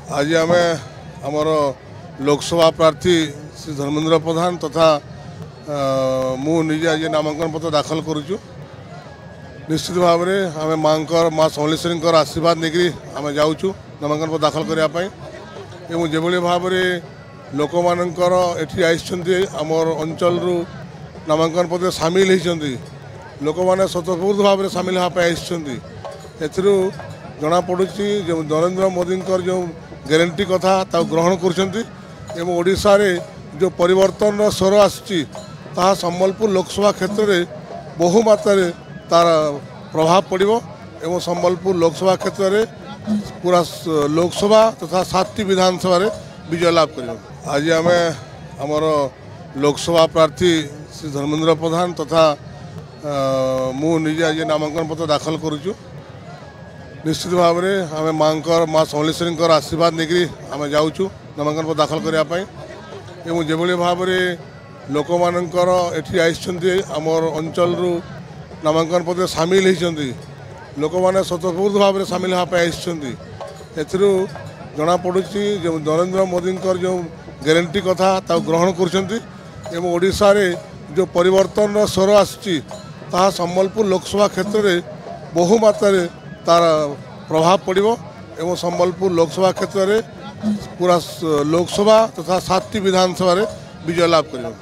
आज आम आमर लोकसभा प्रार्थी श्री धर्मेन्द्र प्रधान तथा मुझे आज नामांकन पत्र दाखल करुचु। निश्चित भाव में आम माँ समलेश्वरी आशीर्वाद नहीं आम जाऊँ नामांकन पत्र दाखल करने जो भाव में लोक मानकर एठी आमर अंचल नामांकन पत्र सामिल होती लोक मैंने स्वतःस्फूर्त भाव में सामिल होगापी जना पड़ुची जो नरेंद्र मोदी जो ग्यारंटी कथा ग्रहण करोडिशा जो परिवर्तन स्वर आसी संबलपुर लोकसभा क्षेत्र में बहु मात्रा तार प्रभाव पड़ो एवं संबलपुर लोकसभा क्षेत्र में पूरा लोकसभा तथा 7टी विधानसभा विजय लाभ कर। आज आम आमर लोकसभा प्रार्थी श्री धर्मेन्द्र प्रधान तथा मुझे आज नामांकन पत्र दाखल करुचु। निश्चित भाव में आम माँ समलेश्वरी आशीर्वाद नहीं आम जाऊँ नामांकन पत्र दाखल करने जो भाव में लोक मानकर एठी आमर अंचल नामांकन पत्र सामिल होती लोक मैंने स्वतःस्फूर्त भाव में सामिल होगापी जना पड़ुची जो नरेंद्र मोदी जो ग्यारंटी कथा ग्रहण करोडिशा जो परिवर्तन स्वर आसी संबलपुर लोकसभा क्षेत्र में बहु मात्रा तार प्रभाव पड़ो एवं संबलपुर लोकसभा क्षेत्र में पूरा लोकसभा तथा 7टी विधानसभा विजय लाभ कर।